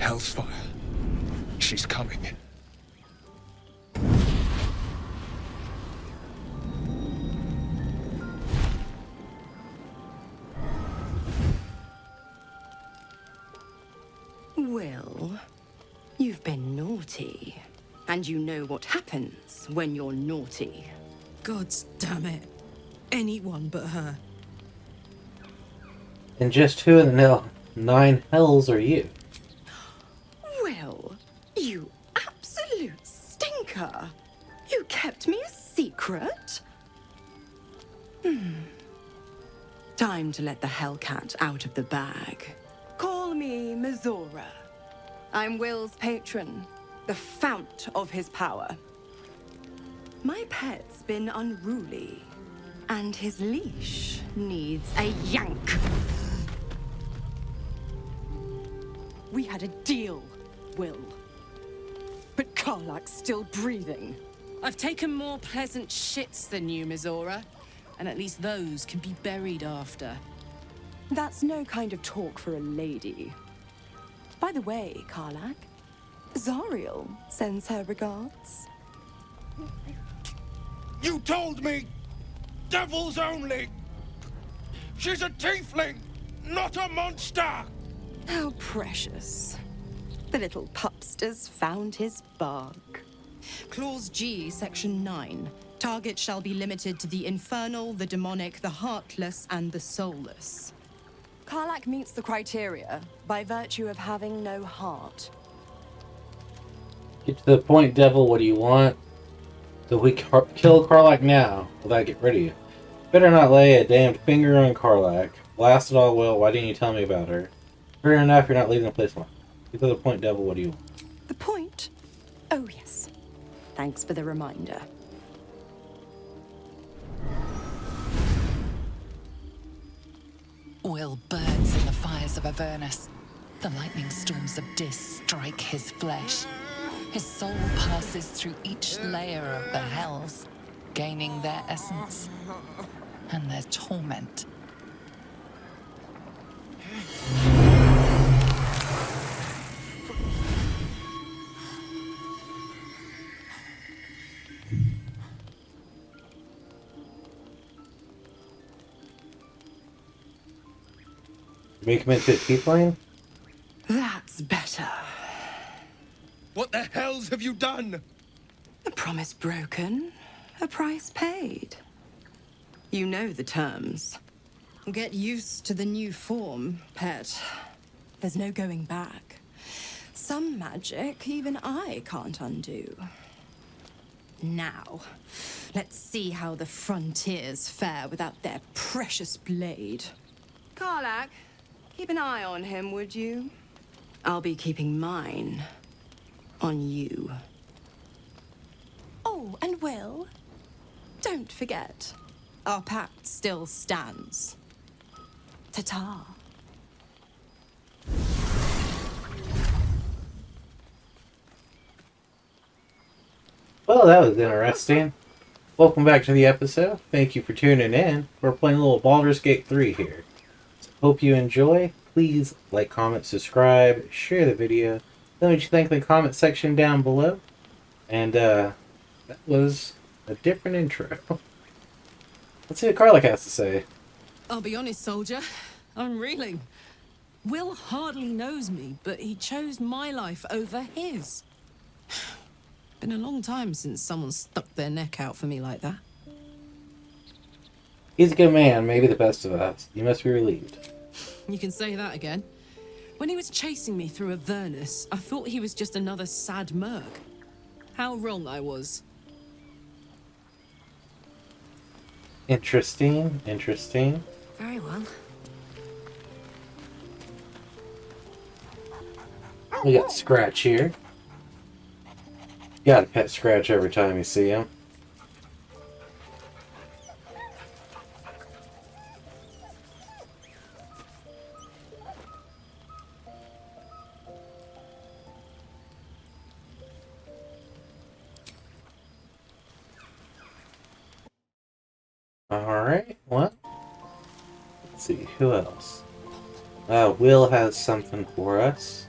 Hell's fire. She's coming. Will, you've been naughty. And you know what happens when you're naughty. Gods damn it. Anyone but her. And just who in the 9 hells are you? Will, you absolute stinker. You kept me a secret? Time to let the Hellcat out of the bag. Call me Mizora. I'm Will's patron, the fount of his power. My pet's been unruly, and his leash needs a yank. We had a deal, Will. But Karlak's still breathing. I've taken more pleasant shits than you, Mizora. And at least those can be buried after. That's no kind of talk for a lady. By the way, Karlak, Zariel sends her regards. You told me! Devils only! She's a tiefling, not a monster! How precious. The little pupster's found his bark. Clause G, Section 9. Target shall be limited to the infernal, the demonic, the heartless, and the soulless. Karlak meets the criteria by virtue of having no heart. Get to the point, devil. What do you want? So we kill Karlak now. Will that get rid of you? Better not lay a damned finger on Karlak. Blast it all, Will. Why didn't you tell me about her? Fair enough, you're not leaving the place alone. Get to the point, devil. What do you want? The point? Oh, yes. Thanks for the reminder. Will burns in the fires of Avernus. The lightning storms of Dis strike his flesh. His soul passes through each layer of the hells, gaining their essence and their torment. Make him into a tiefling? That's better. What the hells have you done? A promise broken, a price paid. You know the terms. Get used to the new form, pet. There's no going back. Some magic even I can't undo. Now, let's see how the frontiers fare without their precious blade. Karlak, keep an eye on him, would you? I'll be keeping mine on you. Oh, and Will, don't forget, our pact still stands. Ta-ta. Well, that was interesting. Welcome back to the episode. Thank you for tuning in. We're playing a little Baldur's Gate 3 here. So, hope you enjoy. Please like, comment, subscribe, share the video. Tell me what you think in the comment section down below. And that was a different intro. Let's see what Karlak has to say. I'll be honest, soldier. I'm reeling. Will hardly knows me, but he chose my life over his. Been a long time since someone stuck their neck out for me like that. He's a good man, maybe the best of us. You must be relieved. You can say that again. When he was chasing me through Avernus, I thought he was just another sad merc. How wrong I was. Interesting, interesting. Very well. We got Scratch here. You gotta pet Scratch every time you see him. Alright, well, let's see, who else? Will has something for us.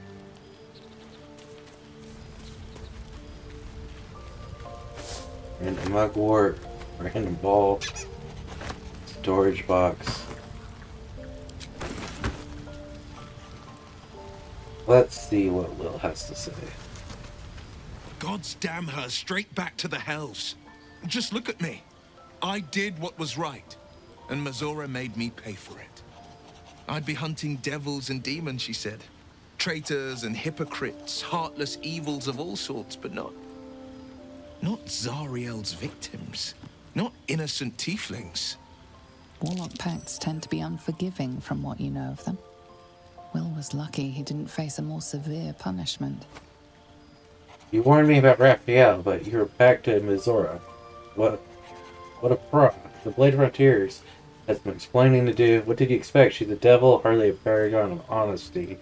Random mugwort, random ball, storage box. Let's see what Will has to say. God's damn her straight back to the hells. Just look at me. I did what was right, and Mazora made me pay for it. I'd be hunting devils and demons, she said. Traitors and hypocrites, heartless evils of all sorts, but not Zariel's victims. Not innocent tieflings. Warlock pacts tend to be unforgiving from what you know of them. Will was lucky he didn't face a more severe punishment. You warned me about Raphael, but you were back to Mazora. What a pro. The Blade Frontiers has been explaining to do. What did you expect? She's a devil, hardly a paragon of honesty.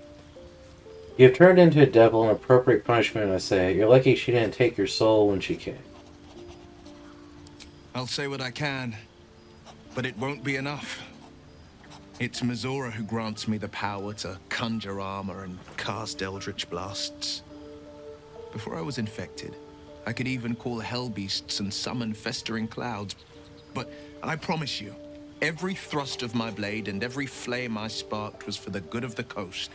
You have turned into a devil, an appropriate punishment, I say. You're lucky she didn't take your soul when she came. I'll say what I can, but it won't be enough. It's Mazora who grants me the power to conjure armor and cast eldritch blasts. Before I was infected, I could even call hell beasts and summon festering clouds. But I promise you, every thrust of my blade and every flame I sparked was for the good of the coast.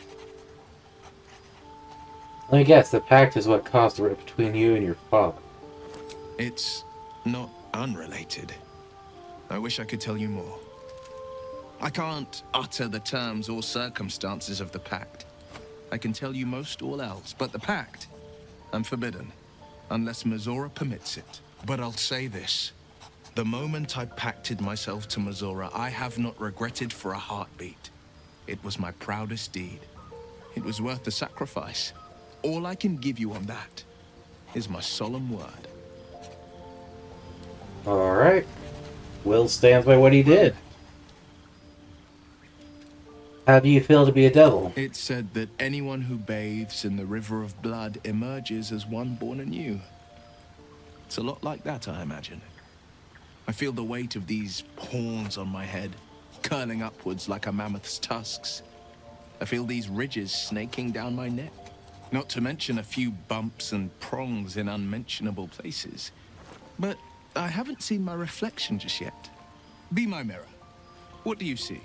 Let me guess, the pact is what caused the rift between you and your father. It's not unrelated. I wish I could tell you more. I can't utter the terms or circumstances of the pact. I can tell you most all else, but the pact, I'm forbidden, unless Mazora permits it. But I'll say this. The moment I pacted myself to Mazora, I have not regretted for a heartbeat. It was my proudest deed. It was worth the sacrifice. All I can give you on that is my solemn word. Alright. Will stands by what he did. How do you feel to be a devil? It's said that anyone who bathes in the river of blood emerges as one born anew. It's a lot like that, I imagine. I feel the weight of these horns on my head, curling upwards like a mammoth's tusks. I feel these ridges snaking down my neck. Not to mention a few bumps and prongs in unmentionable places. But I haven't seen my reflection just yet. Be my mirror. What do you see?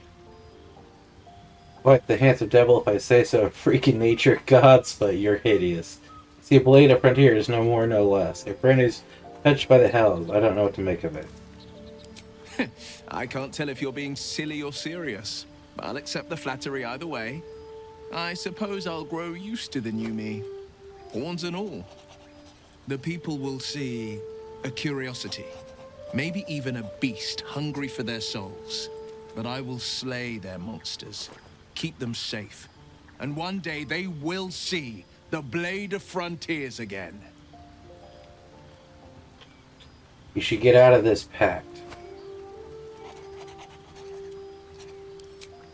Quite the handsome devil, if I say so. Freaking nature gods, but you're hideous. See, a blade of frontiers, no more, no less. A friend who's touched by the hells. I don't know what to make of it. I can't tell if you're being silly or serious. I'll accept the flattery either way. I suppose I'll grow used to the new me. Horns and all. The people will see a curiosity. Maybe even a beast hungry for their souls. But I will slay their monsters. Keep them safe. And one day they will see the Blade of Frontiers again. You should get out of this pact.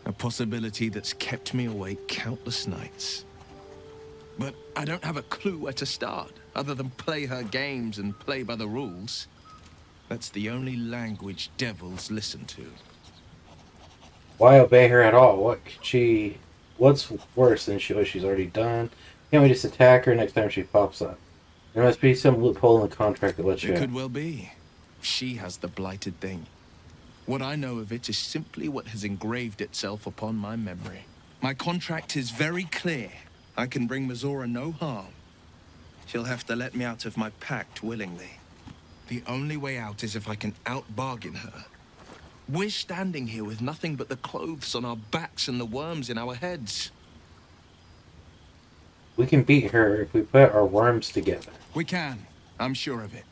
A possibility that's kept me awake countless nights. But I don't have a clue where to start, other than play her games and play by the rules. That's the only language devils listen to. Why obey her at all? What's worse than what she's already done? Can't we just attack her next time she pops up? There must be some loophole in the contract that lets you It out. could well be. She has the blighted thing. What I know of it is simply what has engraved itself upon my memory. My contract is very clear. I can bring Mazora no harm. She'll have to let me out of my pact willingly. The only way out is if I can out-bargain her. We're standing here with nothing but the clothes on our backs and the worms in our heads. We can beat her if we put our worms together. We can. I'm sure of it.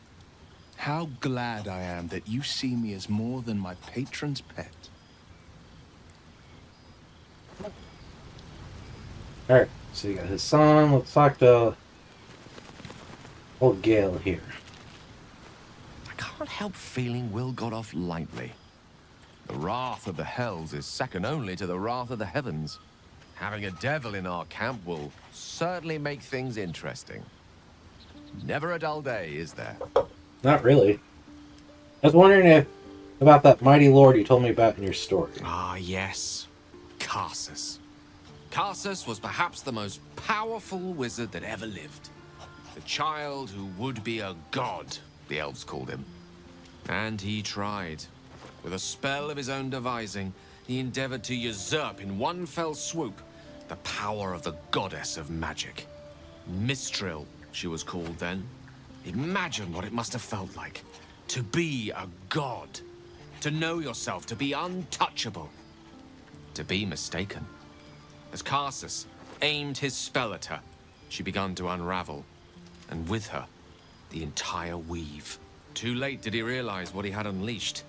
How glad I am that you see me as more than my patron's pet. Alright, so you got his son. Let's talk to old Gale here. I can't help feeling Will got off lightly. The wrath of the hells is second only to the wrath of the heavens. Having a devil in our camp will certainly make things interesting. Never a dull day, is there? Not really. I was wondering about that mighty lord you told me about in your story. Ah, yes. Karsus. Karsus was perhaps the most powerful wizard that ever lived. The child who would be a god the elves called him. And he tried. With a spell of his own devising, he endeavored to usurp in one fell swoop the power of the goddess of magic. Mistral, she was called then. Imagine what it must have felt like. To be a god. To know yourself, to be untouchable. To be mistaken. As Karsus aimed his spell at her, she began to unravel. And with her, the entire weave. Too late did he realize what he had unleashed.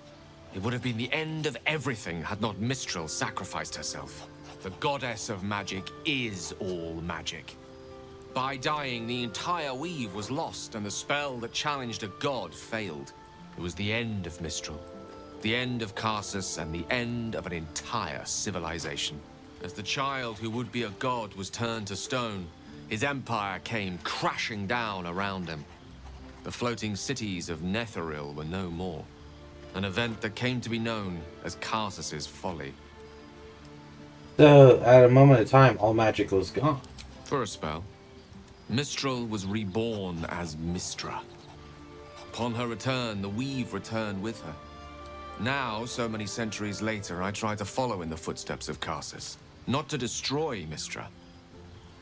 It would have been the end of everything had not Mistral sacrificed herself. The goddess of magic is all magic. By dying, the entire weave was lost, and the spell that challenged a god failed. It was the end of Mistral, the end of Karsus, and the end of an entire civilization. As the child who would be a god was turned to stone, his empire came crashing down around him. The floating cities of Netheril were no more. An event that came to be known as Karsus's folly. So, at a moment of time, all magic was gone. For a spell, Mistral was reborn as Mistra. Upon her return, the weave returned with her. Now, so many centuries later, I try to follow in the footsteps of Karsus. Not to destroy Mistra,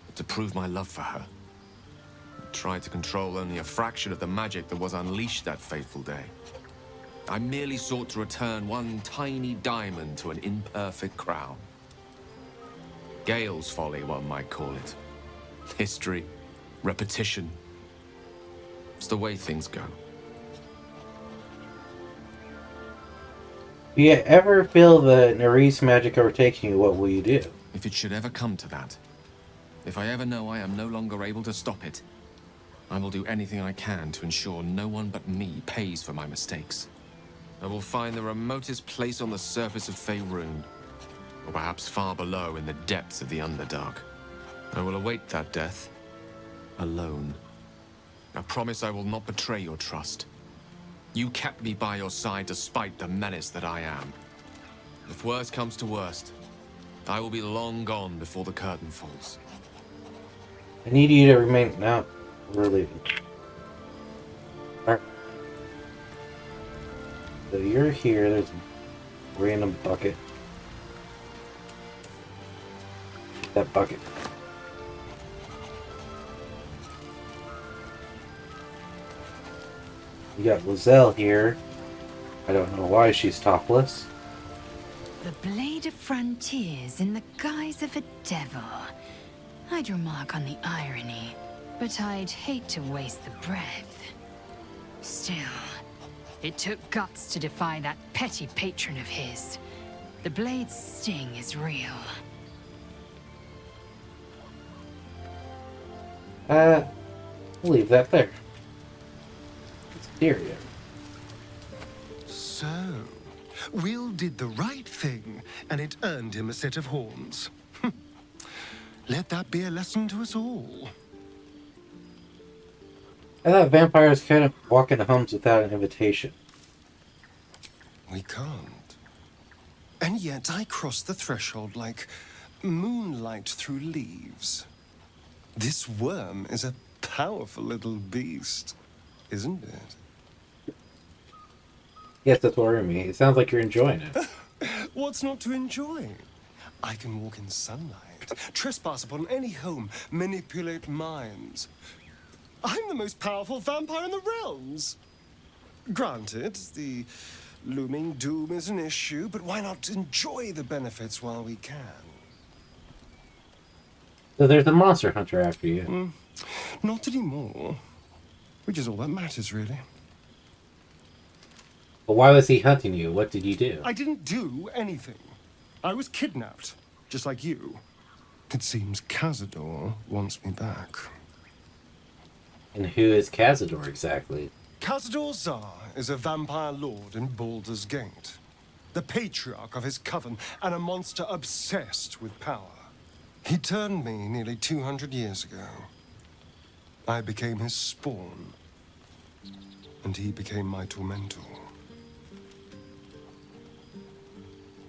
but to prove my love for her. I tried to control only a fraction of the magic that was unleashed that fateful day. I merely sought to return one tiny diamond to an imperfect crown. Gale's folly, one might call it. History, repetition. It's the way things go. Do you ever feel the Nerys magic overtaking you, what will you do? If it should ever come to that, if I ever know I am no longer able to stop it, I will do anything I can to ensure no one but me pays for my mistakes. I will find the remotest place on the surface of Faerun, or perhaps far below in the depths of the Underdark. I will await that death, alone. I promise I will not betray your trust. You kept me by your side despite the menace that I am. If worst comes to worst, I will be long gone before the curtain falls. I need you to remain... No, we're leaving. Alright. So you're here, there's a random bucket. That bucket. You got Lizelle here. I don't know why she's topless. The blade of frontiers in the guise of a devil. I'd remark on the irony, but I'd hate to waste the breath. Still, it took guts to defy that petty patron of his. The blade's sting is real. We'll leave that there. It's Tyrion. So, Will did the right thing, and it earned him a set of horns. Let that be a lesson to us all. I thought vampires couldn't walk into homes without an invitation. We can't. And yet I cross the threshold like moonlight through leaves. This worm is a powerful little beast, isn't it? Yes, that's worrying me. It sounds like you're enjoying it. What's not to enjoy? I can walk in sunlight, trespass upon any home, manipulate minds. I'm the most powerful vampire in the realms. Granted, the looming doom is an issue, but why not enjoy the benefits while we can? So there's a monster hunter after you. Not anymore. Which is all that matters, really. But why was he hunting you? What did you do? I didn't do anything. I was kidnapped, just like you. It seems Cazador wants me back. And who is Cazador exactly? Cazador Zar is a vampire lord in Baldur's Gate. The patriarch of his coven and a monster obsessed with power. He turned me nearly 200 years ago. I became his spawn. And he became my tormentor.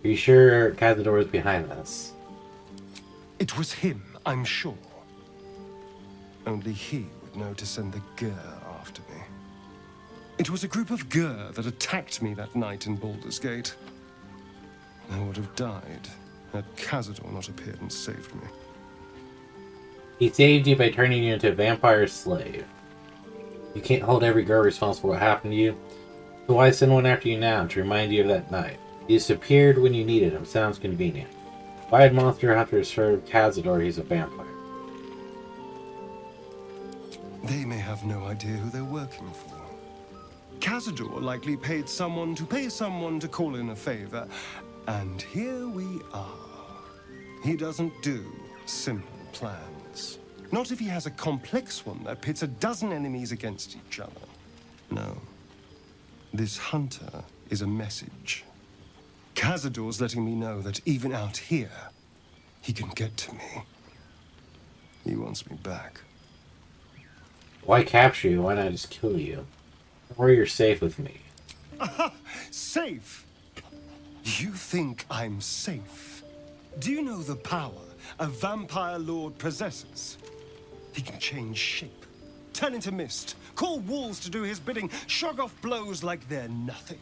Are you sure Cazador is behind this? It was him, I'm sure. Only he would know to send the girl after me. It was a group of Gur that attacked me that night in Baldur's Gate. I would have died had Cazador not appeared and saved me. He saved you by turning you into a vampire slave. You can't hold every girl responsible for what happened to you. So why send one after you now to remind you of that night? He disappeared when you needed him. Sounds convenient. Why had Monster Hunter served Cazador? He's a vampire. They may have no idea who they're working for. Cazador likely paid someone to call in a favor. And here we are. He doesn't do simple plans. Not if he has a complex one that pits a dozen enemies against each other. No. This hunter is a message. Cazador's letting me know that even out here, he can get to me. He wants me back. Why capture you? Why not just kill you? Or you're safe with me. Aha! Safe! You think I'm safe? Do you know the power a vampire lord possesses? He can change shape, turn into mist, call wolves to do his bidding, shrug off blows like they're nothing.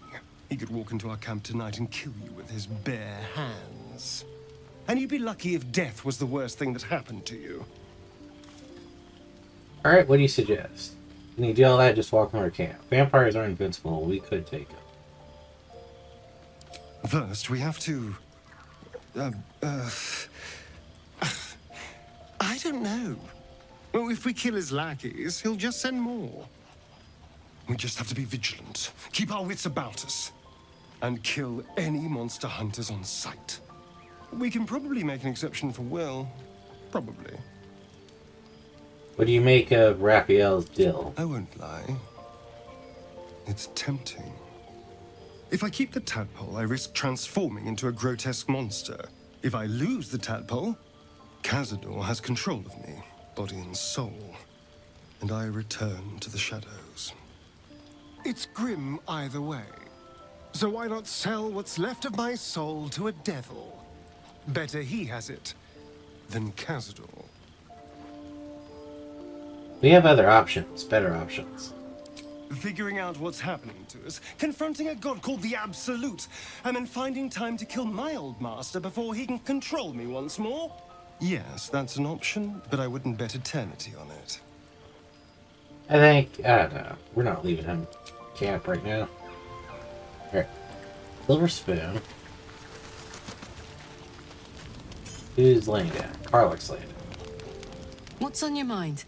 He could walk into our camp tonight and kill you with his bare hands. And you'd be lucky if death was the worst thing that happened to you. Alright, what do you suggest? Can you do all that, just walk in our camp? Vampires are invincible, we could take them. First, we have to... I don't know. Well, if we kill his lackeys, he'll just send more. We just have to be vigilant, keep our wits about us, and kill any monster hunters on sight. We can probably make an exception for Will. Probably. What do you make of Raphael's dill? I won't lie. It's tempting. If I keep the tadpole, I risk transforming into a grotesque monster. If I lose the tadpole, Cazador has control of me, body and soul, and I return to the shadows. It's grim either way. So why not sell what's left of my soul to a devil? Better he has it than Cazador. We have other options, better options. Figuring out what's happening to us, confronting a god called the Absolute, and then finding time to kill my old master before he can control me once more? Yes, that's an option, but I wouldn't bet eternity on it. I don't know. We're not leaving him camp right now. Alright. Silver spoon. Who's laying down? Karlach's laying down. What's on your mind?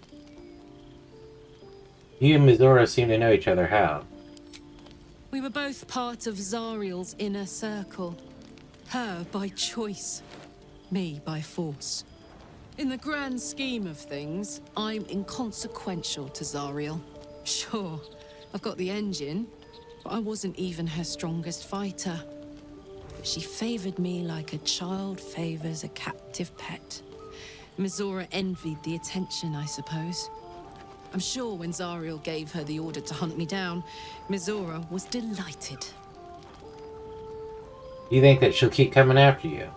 You and Mizora seem to know each other. How? We were both part of Zariel's inner circle. Her by choice, me by force. In the grand scheme of things, I'm inconsequential to Zariel. Sure, I've got the engine, but I wasn't even her strongest fighter. But she favored me like a child favors a captive pet. Mizora envied the attention, I suppose. I'm sure when Zariel gave her the order to hunt me down, Mizora was delighted. You think that she'll keep coming after you?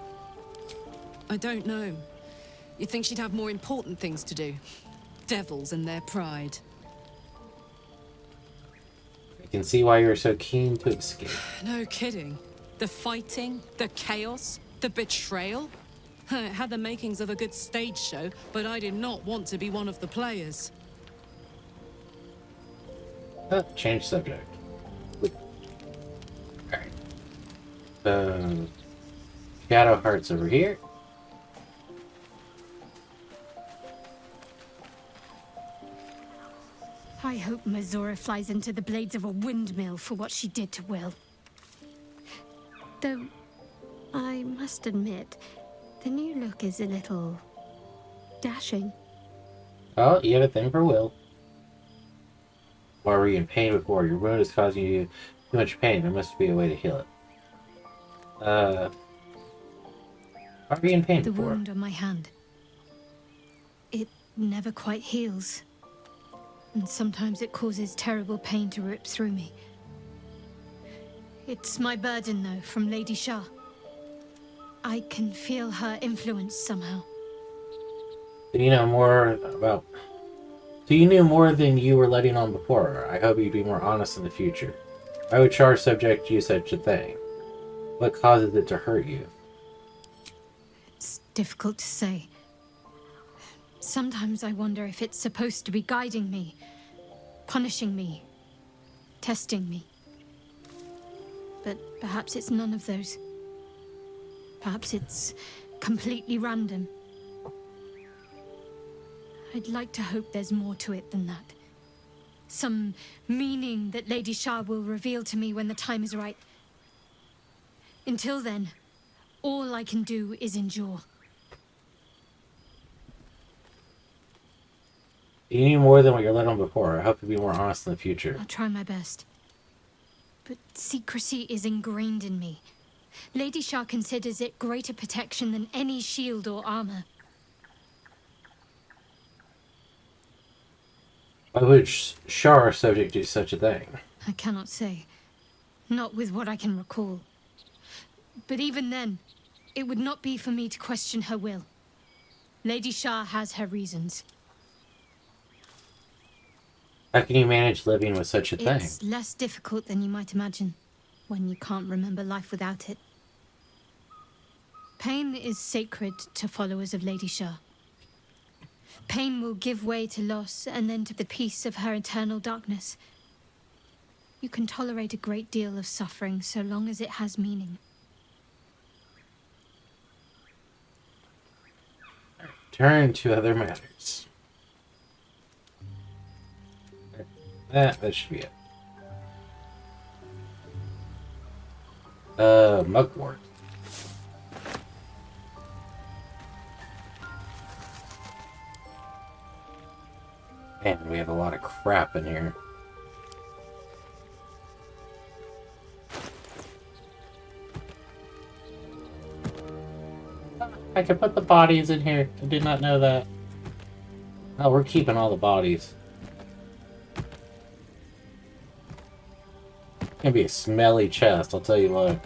I don't know. You'd think she'd have more important things to do. Devils and their pride. I can see why you're so keen to escape. No kidding. The fighting, the chaos, the betrayal. It had the makings of a good stage show, but I did not want to be one of the players. Change subject. Alright. Shadow Heart's over here. I hope Mizora flies into the blades of a windmill for what she did to Will. Though, I must admit, the new look is a little... dashing. Oh, you have a thing for Will. Or were you in pain before? Your wound is causing you too much pain. There must be a way to heal it. Are you in pain The before? wound on my hand. It never quite heals. And sometimes it causes terrible pain to rip through me. It's my burden, though, from Lady Shah. I can feel her influence somehow. Do you know more about So you knew more than you were letting on before. I hope you'd be more honest in the future. Why would Char subject you to such a thing? What causes it to hurt you? It's difficult to say. Sometimes I wonder if it's supposed to be guiding me, punishing me, testing me. But perhaps it's none of those. Perhaps it's completely random. I'd like to hope there's more to it than that. Some meaning that Lady Shah will reveal to me when the time is right. Until then, all I can do is endure. You knew more than what you're let on before. I hope you'll be more honest in the future. I'll try my best. But secrecy is ingrained in me. Lady Shah considers it greater protection than any shield or armor. Why would Shar subject you to such a thing? I cannot say. Not with what I can recall. But even then, it would not be for me to question her will. Lady Shah has her reasons. How can you manage living with such a thing? It's less difficult than you might imagine, when you can't remember life without it. Pain is sacred to followers of Lady Shah. Pain will give way to loss and then to the peace of her eternal darkness. You can tolerate a great deal of suffering so long as it has meaning. Turn to other matters. That should be it. Mugwort. Man, we have a lot of crap in here. I can put the bodies in here. I did not know that. Oh, we're keeping all the bodies. It's gonna be a smelly chest, I'll tell you what.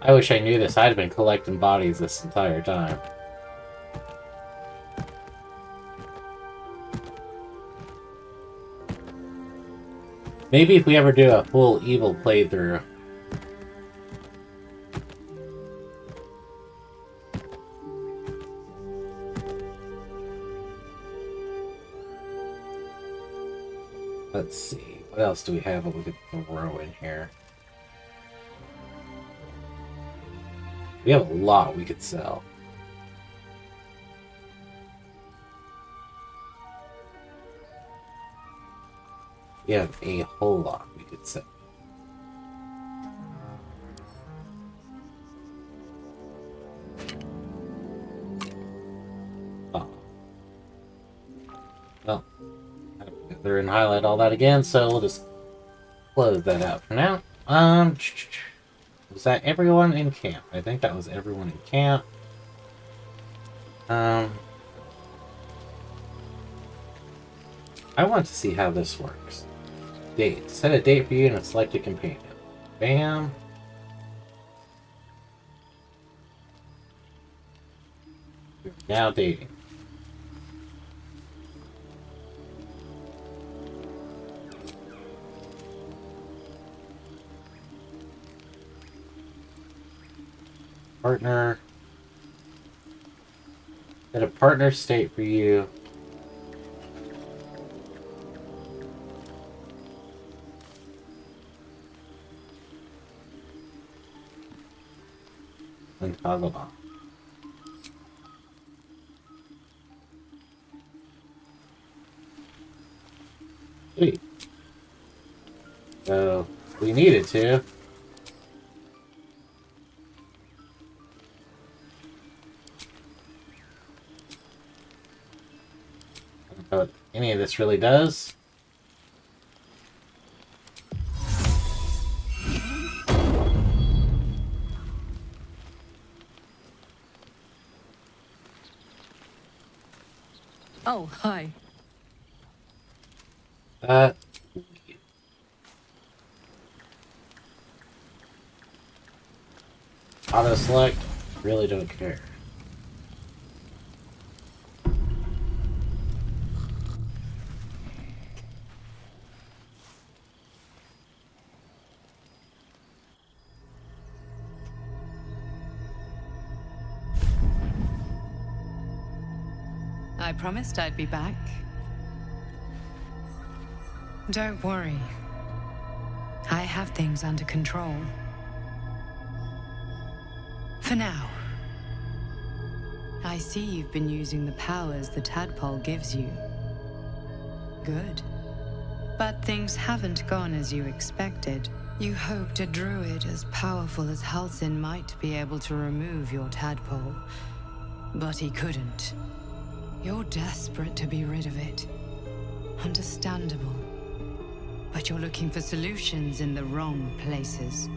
I wish I knew this. I'd have been collecting bodies this entire time. Maybe if we ever do a full evil playthrough. Let's see. What else do we have that we could throw in here? We have a lot we could sell. We have a whole lot we could sell. Oh. Well, I don't go through and highlight all that again, so we'll just close that out for now. Was that everyone in camp? I think that was everyone in camp. I want to see how this works. Date. Set a date for you and select a companion. Bam. We're now dating. Partner. Set a partner state for you. And toggle on. Sweet. So we needed to. I don't know what any of this really does. Oh, hi. Auto select. really don't care. I promised I'd be back. Don't worry. I have things under control. For now. I see you've been using the powers the tadpole gives you. Good. But things haven't gone as you expected. You hoped a druid as powerful as Halsin might be able to remove your tadpole. But he couldn't. You're desperate to be rid of it. Understandable. But you're looking for solutions in the wrong places.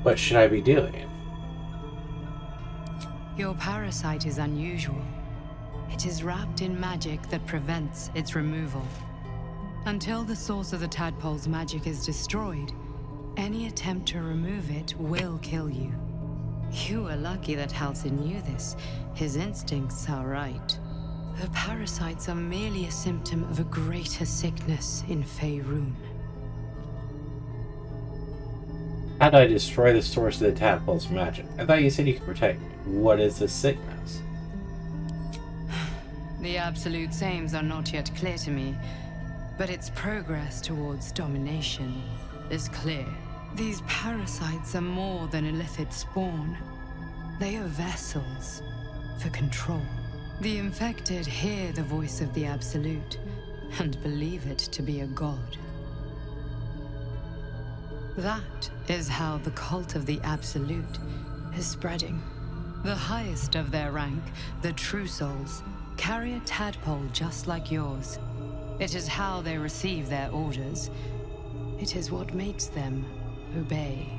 What should I be doing? Your parasite is unusual. It is wrapped in magic that prevents its removal. Until the source of the tadpole's magic is destroyed, any attempt to remove it will kill you. You are lucky that Halsin knew this. His instincts are right. The parasites are merely a symptom of a greater sickness in Faerun. How do I destroy the source of the tadpole's magic? I thought you said you could protect me. What is this sickness? The absolute sames are not yet clear to me, but its progress towards domination is clear. These parasites are more than illithid spawn. They are vessels for control. The infected hear the voice of the Absolute and believe it to be a god. That is how the cult of the Absolute is spreading. The highest of their rank, the True Souls, carry a tadpole just like yours. It is how they receive their orders. It is what makes them obey.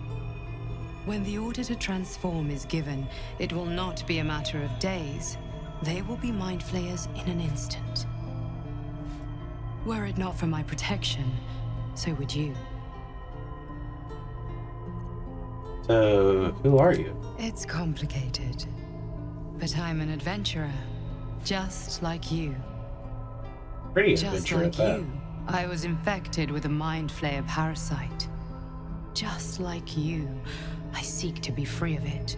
When the order to transform is given, it will not be a matter of days. They will be mind flayers in an instant. Were it not for my protection, so would you. So, who are you? It's complicated, but I'm an adventurer, just like you. Pretty Just adventurous like at that. you, I was infected with a mind flayer parasite. Just like you, I seek to be free of it.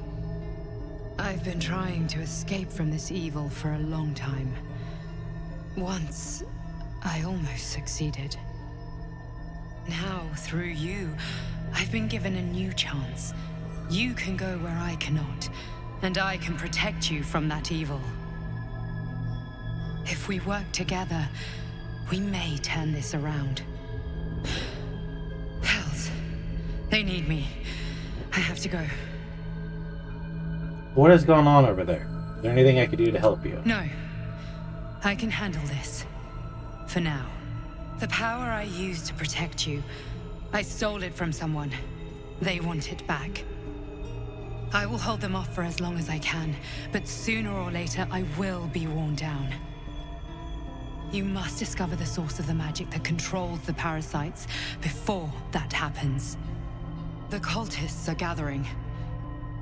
I've been trying to escape from this evil for a long time. Once, I almost succeeded. Now, through you, I've been given a new chance. You can go where I cannot, and I can protect you from that evil. If we work together, we may turn this around. Hells, they need me. I have to go. What is going on over there? Is there anything I could do to help you? No, I can handle this. For now. The power I used to protect you, I stole it from someone. They want it back. I will hold them off for as long as I can, but sooner or later I will be worn down. You must discover the source of the magic that controls the parasites before that happens. The cultists are gathering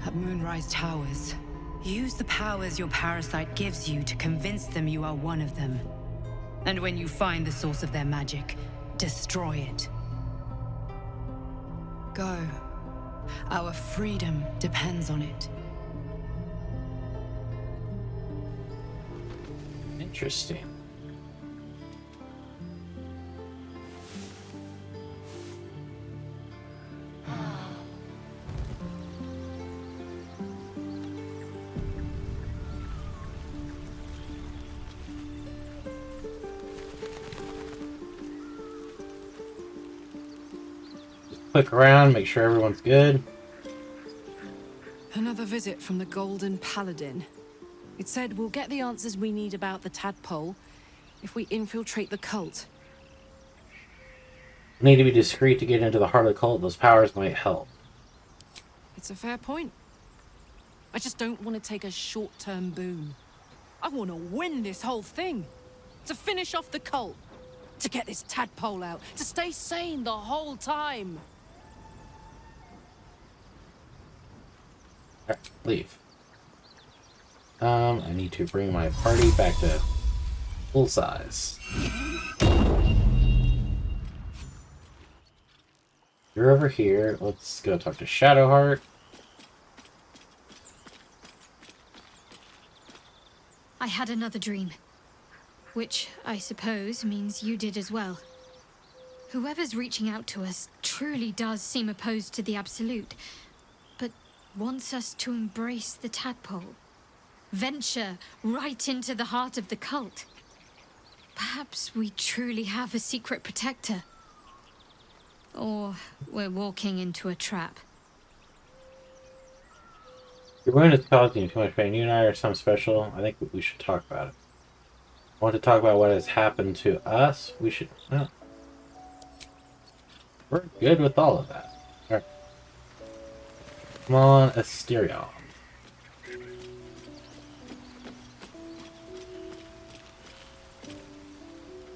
at Moonrise Towers. Use the powers your parasite gives you to convince them you are one of them. And when you find the source of their magic, destroy it. Go. Our freedom depends on it. Interesting. Click around, make sure everyone's good. Another visit from the Golden Paladin. It said we'll get the answers we need about the tadpole if we infiltrate the cult. We need to be discreet to get into the heart of the cult. Those powers might help. It's a fair point. I just don't want to take a short-term boon. I want to win this whole thing. To finish off the cult. To get this tadpole out. To stay sane the whole time. Alright, leave. I need to bring my party back to full size. You're over here. Let's go talk to Shadowheart. I had another dream. Which, I suppose, means you did as well. Whoever's reaching out to us truly does seem opposed to the Absolute, but wants us to embrace the tadpole. Venture right into the heart of the cult. Perhaps we truly have a secret protector. Or we're walking into a trap. Your wound is causing you too much pain. You and I are something special. I think we should talk about it. I want to talk about what has happened to us. We should... Well, we're good with all of that. Alright. Come on, Asterion.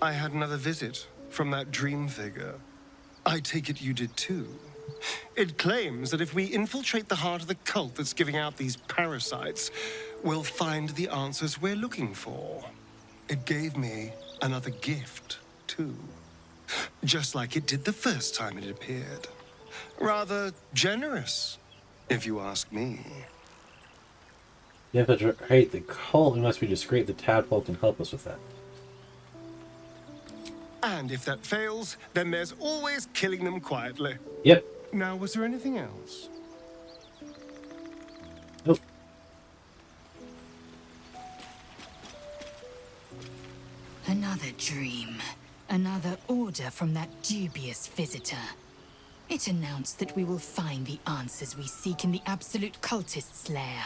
I had another visit from that dream figure. I take it you did too. It claims that if we infiltrate the heart of the cult that's giving out these parasites, we'll find the answers we're looking for. It gave me another gift, too. Just like it did the first time it appeared. Rather generous, if you ask me. You have to hate the cult. We must be discreet. The tadpole can help us with that. And if that fails, then there's always killing them quietly. Yep. Now, was there anything else? Nope. Another dream. Another order from that dubious visitor. It announced that we will find the answers we seek in the Absolute Cultist's lair,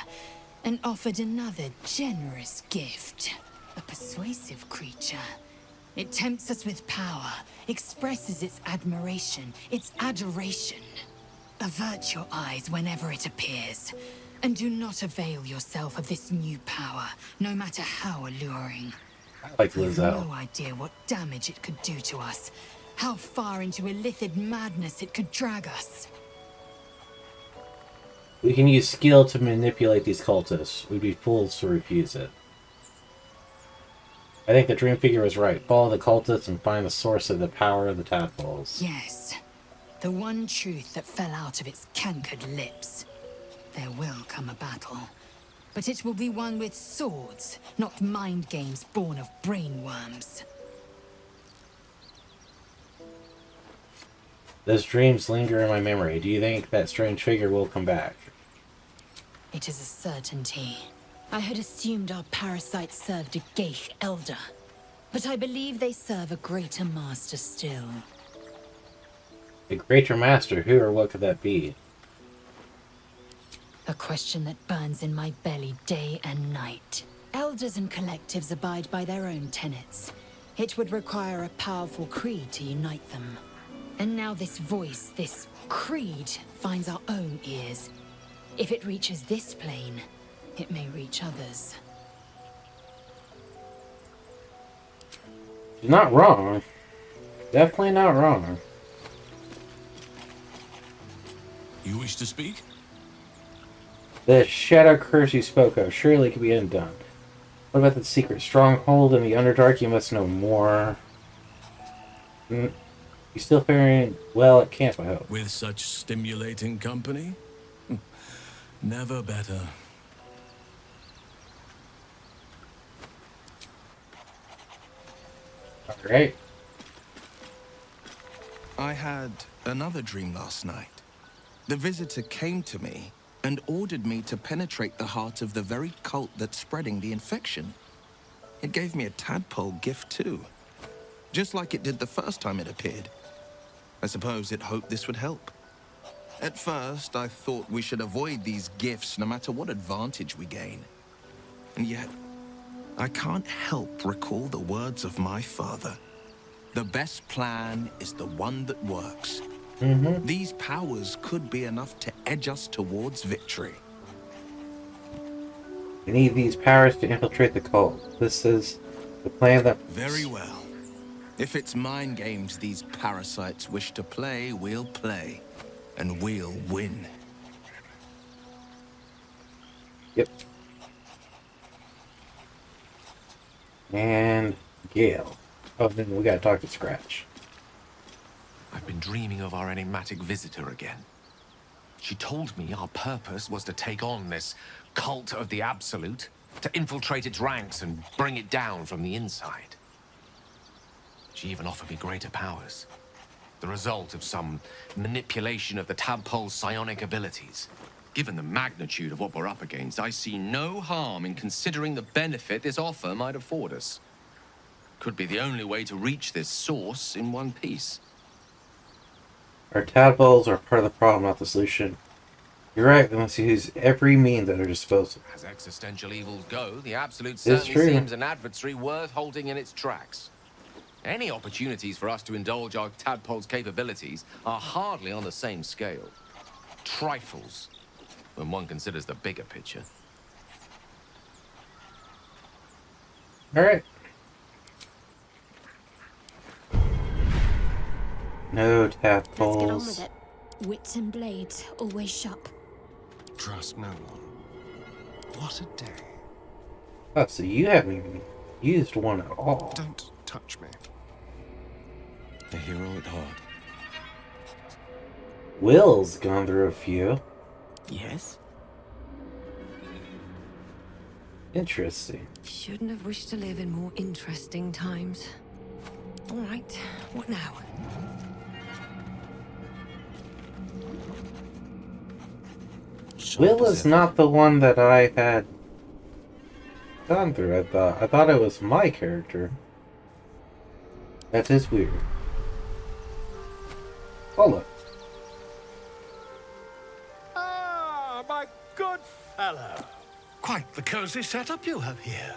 and offered another generous gift. A persuasive creature. It tempts us with power, expresses its admiration, its adoration. Avert your eyes whenever it appears, and do not avail yourself of this new power, no matter how alluring. I like Liz You've out. no idea what damage it could do to us, how far into illithid madness it could drag us. We can use skill to manipulate these cultists. We'd be fools to refuse it. I think the dream figure was right. Follow the cultists and find the source of the power of the tadpoles. Yes, the one truth that fell out of its cankered lips. There will come a battle, but it will be one with swords, not mind games born of brainworms. Those dreams linger in my memory. Do you think that strange figure will come back? It is a certainty. I had assumed our parasites served a Geich elder, but I believe they serve a greater master still. A greater master? Who or what could that be? A question that burns in my belly day and night. Elders and collectives abide by their own tenets. It would require a powerful creed to unite them. And now this voice, this creed, finds our own ears. If it reaches this plane, it may reach others. You're not wrong. Definitely not wrong. You wish to speak? The shadow curse you spoke of surely could be undone. What about the secret stronghold in the Underdark? You must know more. You still faring well at camp, I hope. With such stimulating company? Never better. Alright. I had another dream last night. The visitor came to me and ordered me to penetrate the heart of the very cult that's spreading the infection. It gave me a tadpole gift too, just like it did the first time it appeared. I suppose it hoped this would help. At first, I thought we should avoid these gifts no matter what advantage we gain. And yet, I can't help recall the words of my father. The best plan is the one that works. These powers could be enough to edge us towards victory. We need these powers to infiltrate the cult. This is the plan that... Very well. If it's mind games these parasites wish to play, we'll play. And we'll win. Yep. And Gale. Oh, then we gotta talk to Scratch. I've been dreaming of our enigmatic visitor again. She told me our purpose was to take on this cult of the Absolute, to infiltrate its ranks and bring it down from the inside. She even offered me greater powers, the result of some manipulation of the tadpole's psionic abilities. Given the magnitude of what we're up against, I see no harm in considering the benefit this offer might afford us. Could be the only way to reach this source in one piece. Our tadpoles are part of the problem, not the solution. You're right, we must use every means at our disposal. As existential evils go, the Absolute It's certainly true. seems an adversary worth halting in its tracks. Any opportunities for us to indulge our tadpole's capabilities are hardly on the same scale. Trifles, when one considers the bigger picture. Alright. No Let's get on with tadpoles. it. Wits and blades, always sharp. Trust no one. What a day. Oh, so you haven't even used one at all. Don't touch me. A hero at heart. Will's gone through a few. Yes? Interesting. Shouldn't have wished to live in more interesting times. All right, what now? Will is not the one that I had gone through, I thought. I thought it was my character. That is weird. Oh, look. Ah, my good fellow. Quite the cozy setup you have here.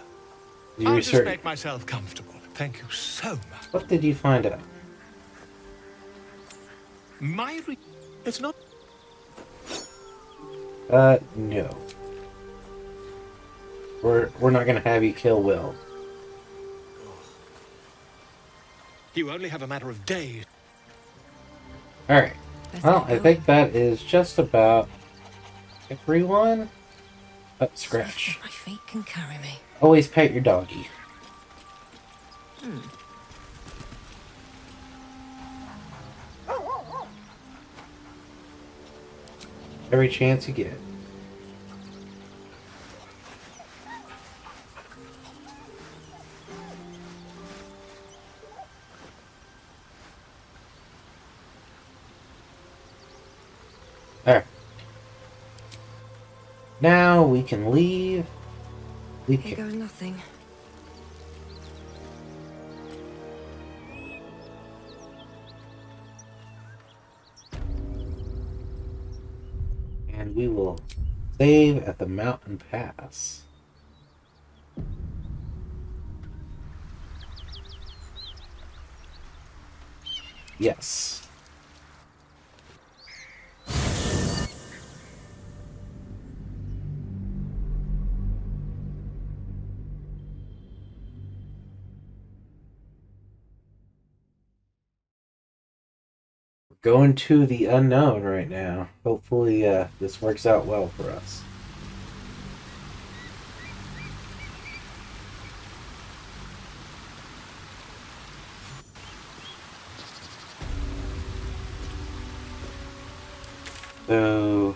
You I'll just research. make myself comfortable. Thank you so much. What did you find out? It's not... No. We're not gonna have you kill Will. You only have a matter of days. Alright. Best Well, get I going. think that is just about everyone. Oh, Scratch. My feet can carry me. Always pet your doggy. Every chance you get. There. Now we can leave. We Here can. goes nothing. And we will save at the mountain pass. Yes. We're going to the unknown right now. Hopefully this works out well for us. So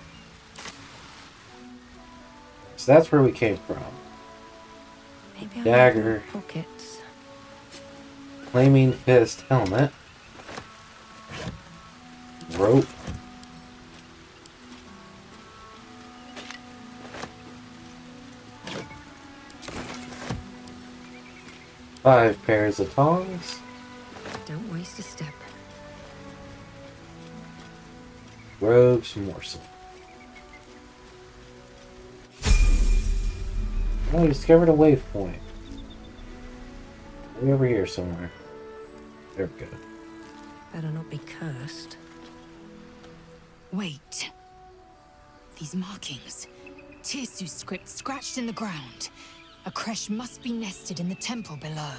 that's where we came from. Maybe I'll Dagger. have more pockets. Flaming Fist helmet. Rope. Five pairs of tongs. Don't waste a step. Rogue's morsel. Oh, we discovered a waypoint. Way over here somewhere. There we go. Better not be cursed. Wait. These markings. Tirsu script scratched in the ground. A creche must be nested in the temple below.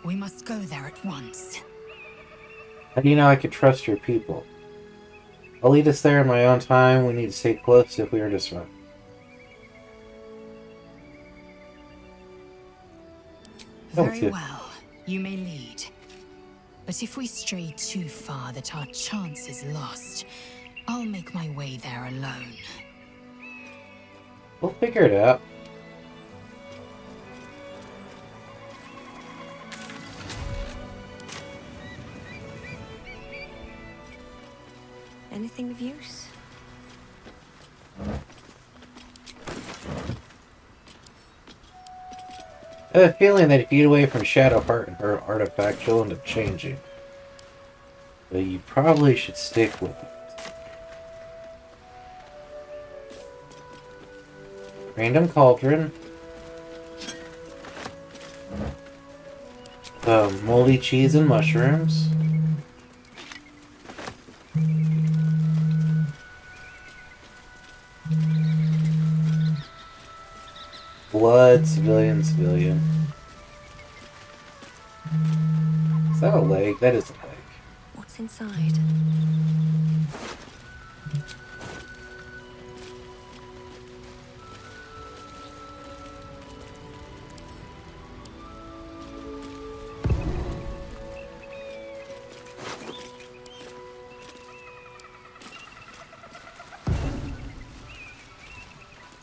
We must go there at once. How do you know I could trust your people? I'll lead us there in my own time. We need to stay close if we are disrupted. Very well. You may lead. But if we stray too far that our chance is lost, I'll make my way there alone. We'll figure it out. Anything of use? I have a feeling that if you get away from Shadowheart and her artifact, you'll end up changing. But you probably should stick with it. Random cauldron. Moldy cheese and mushrooms. Blood, civilian. Is that a leg? That is a leg. What's inside?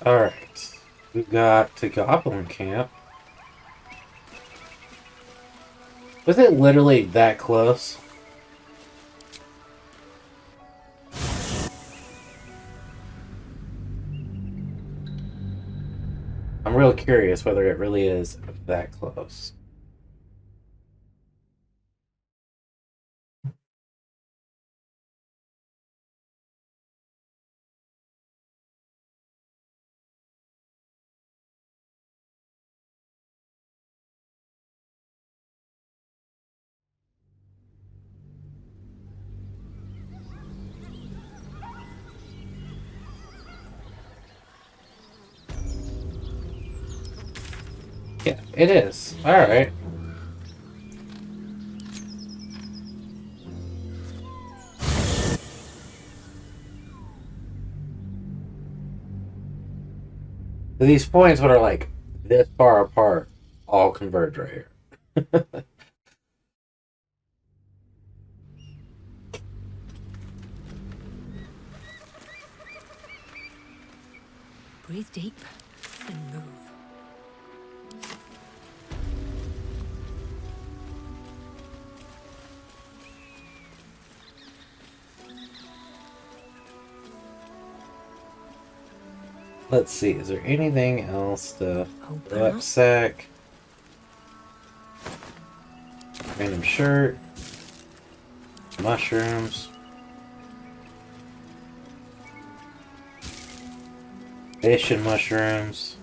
Alright. We've got to Goblin Camp. Was it literally that close? I'm real curious whether it really is that close. Yeah, it is. Alright. These points that are like this far apart all converge right here. Breathe deep and move. Let's see, is there anything else to rucksack? Random shirt. Mushrooms. Fish and mushrooms.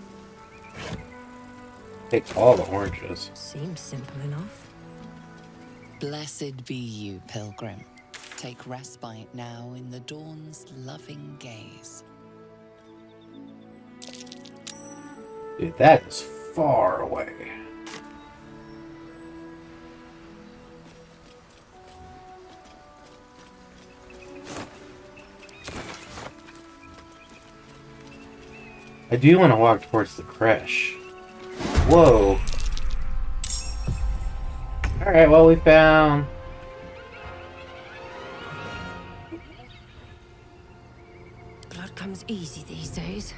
Take all the oranges. Seems simple enough. Blessed be you, pilgrim. Take respite now in the dawn's loving gaze. Dude, that is far away. I do want to walk towards the creche. Whoa. Alright, well, we found... Blood comes easy these days.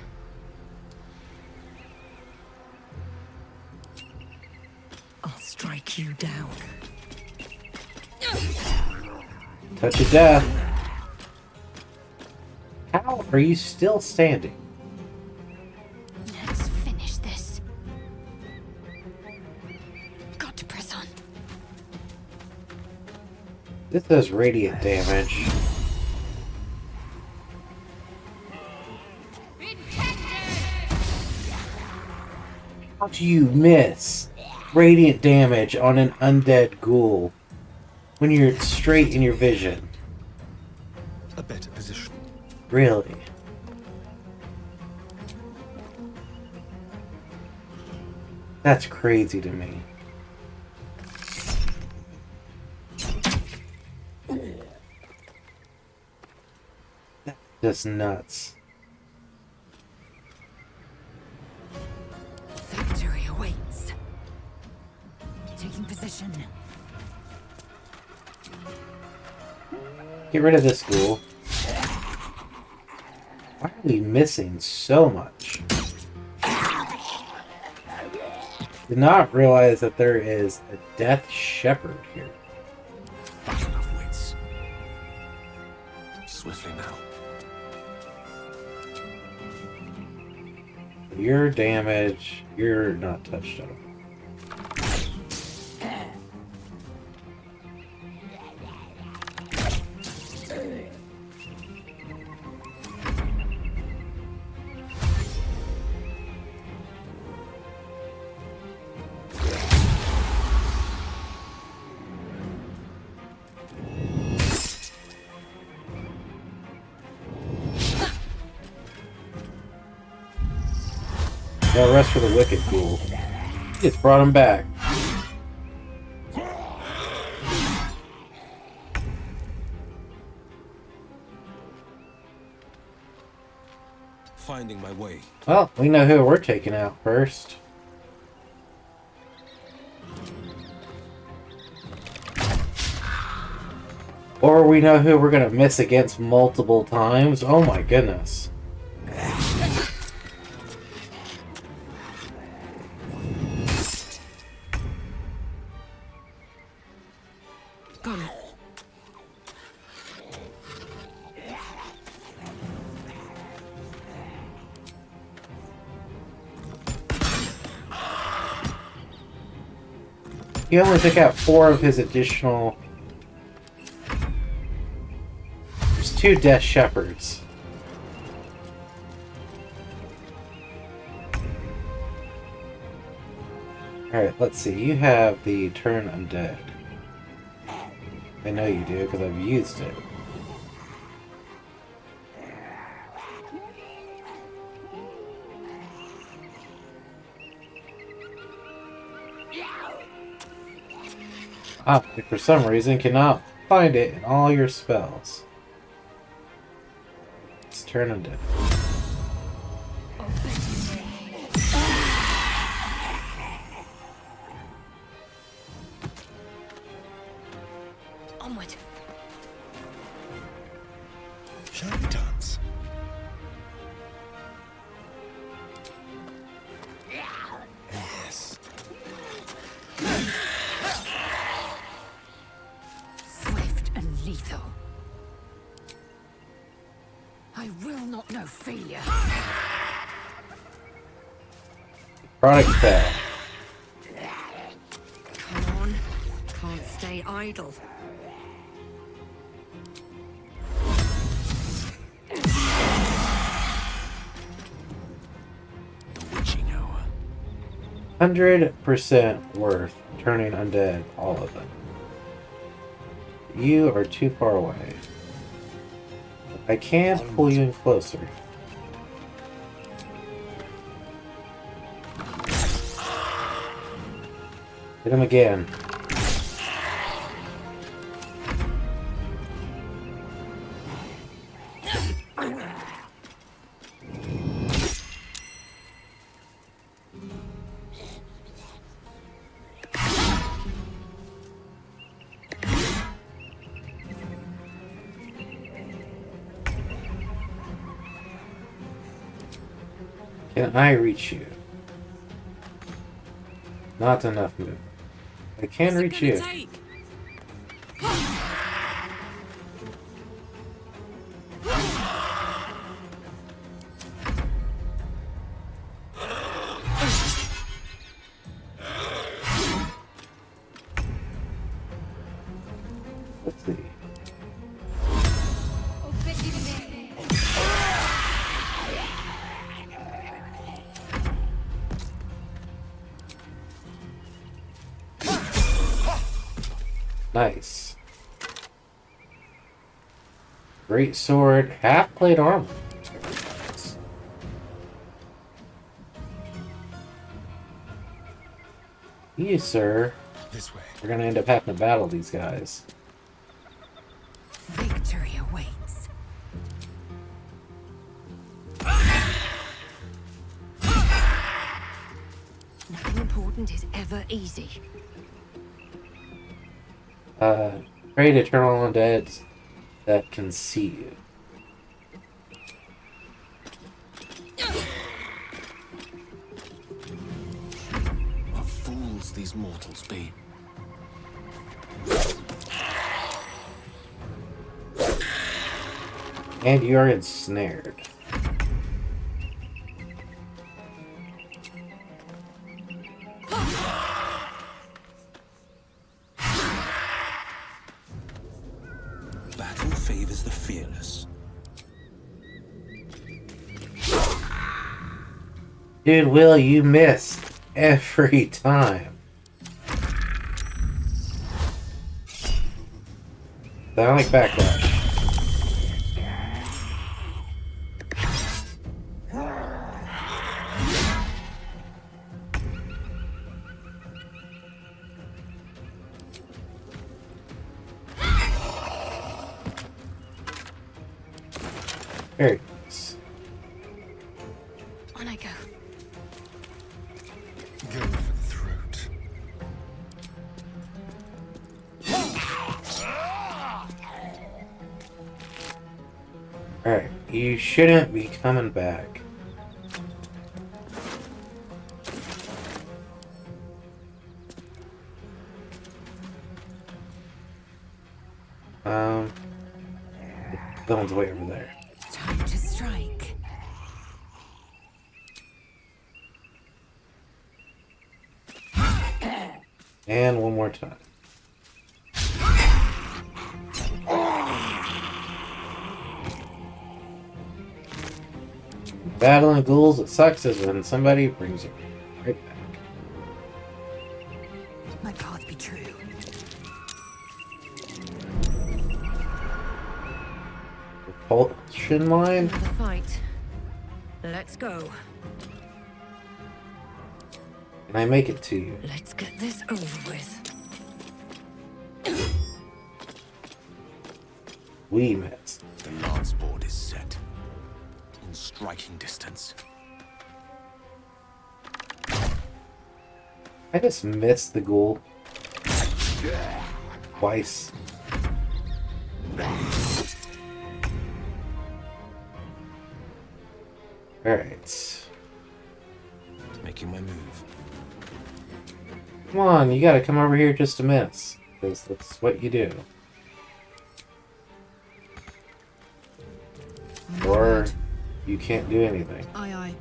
I'll strike you down. Touch of death. How are you still standing? Let's finish this. Got to press on. This does radiant damage. How do you miss radiant damage on an undead ghoul when you're straight in your vision? A better position. Really? That's crazy to me. That's just nuts. Victory awaits. destruction. Get rid of this ghoul. Why are we missing so much? Did not realize that there is a Death Shepherd here. Not enough wits. Swiftly now. Your damage, you're not touched at all. No rest for the wicked ghoul. It's brought him back. Finding my way. Well, we know who we're taking out first. Or we know who we're gonna miss against multiple times. Oh my goodness. Got it. He only took out 4 of his additional... There's 2 Death Shepherds. Alright, let's see. You have the Turn Undead. I know you do, because I've used it. Ah, for some reason cannot find it in all your spells. Let's turn undead. Onward. Shall we dance? Yes. Swift and lethal. I will not know failure. Product fell. Come on. Can't stay idle. The witching hour. 100% worth turning undead, all of them. You are too far away. I can pull you in closer. Hit him again. Can I reach you? Not enough movement. I can reach you. Let's see. Nice. Great sword, half plate armor. You, sir. This way. We're gonna end up having to battle these guys. Victory awaits. Nothing important is ever easy. Create eternal undead that can see you. What fools these mortals be. And you are ensnared. Battle favors the fearless. Dude, Will, you missed every time. I like backlash. Very nice. On I go. Go for the throat. Alright, you shouldn't be coming back. That one's way over there. Time to strike. And one more time. Battling ghouls, it sucks is when somebody brings you right back. My path be true. Repulsion line? Another fight. Let's go. Can I make it to you? Let's get this over with. We met. The lance board is set. In striking distance. I just missed the ghoul. Twice. Alright. Making my move. Come on, you gotta come over here just to miss. Because that's what you do. Or you can't do anything. Aye, aye.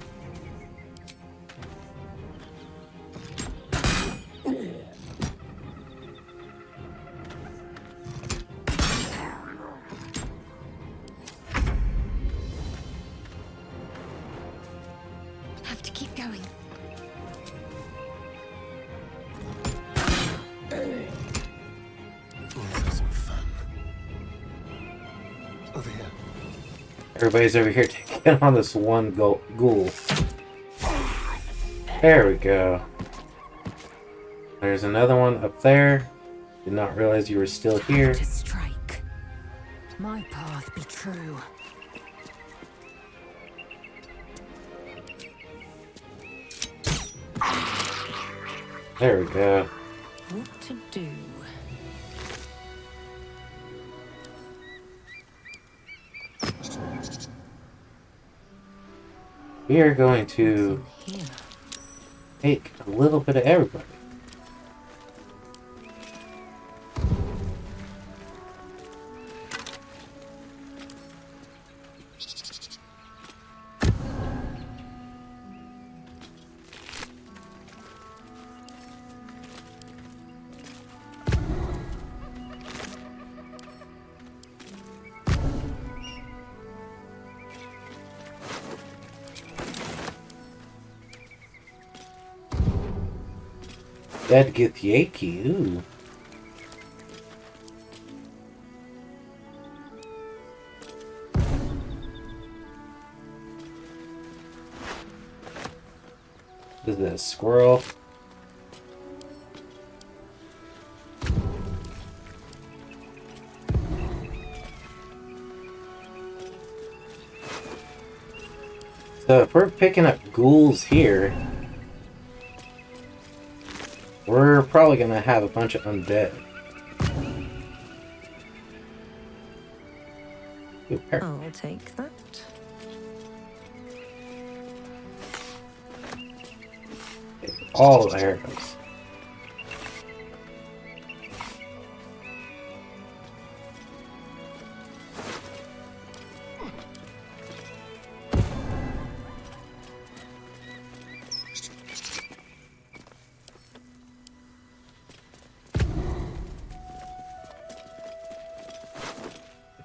Have to keep going. Let's have some fun. Over here. Everybody's over here taking on this one ghoul. There we go. There's another one up there. Did not realize you were still here. To strike. My path be true. There we go. What to do? We are going to Here. take a little bit of everybody. Dead Githyanki, ooh. Is this a squirrel? So if we're picking up ghouls here, we're probably gonna have a bunch of undead. Ooh, I'll take that. all the arrows.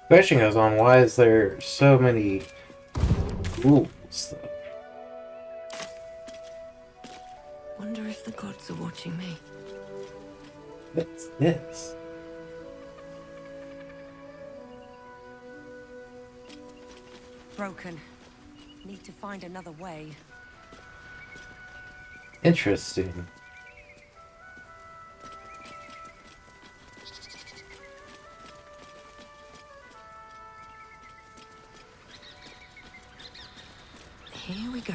The question goes on, why is there so many rules, though? Wonder if the gods are watching me. What's this? Broken. Need to find another way. Interesting. Here we go.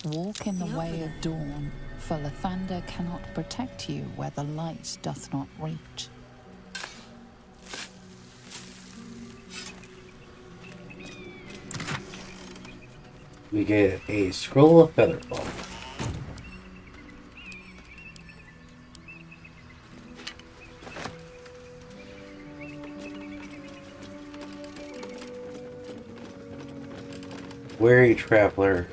Walk in the way of dawn, for Lathander cannot protect you where the light doth not reach. We get a scroll of featherfall. Weary traveler.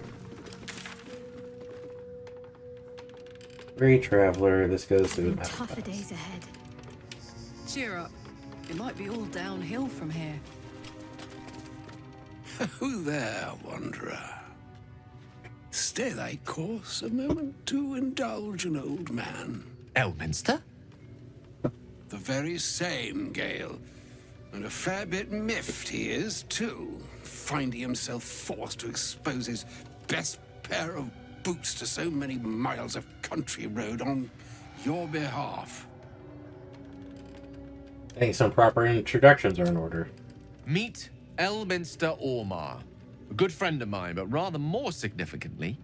Weary traveler, this goes to Tougher days ahead. Cheer up. It might be all downhill from here. Who there, wanderer? Stay thy course a moment to indulge an old man. Elminster? The very same, Gale. And a fair bit miffed he is, too, finding himself forced to expose his best pair of boots to so many miles of country road on your behalf. I think some proper introductions are in order. Meet Elminster Ormar. A good friend of mine, but rather more significantly,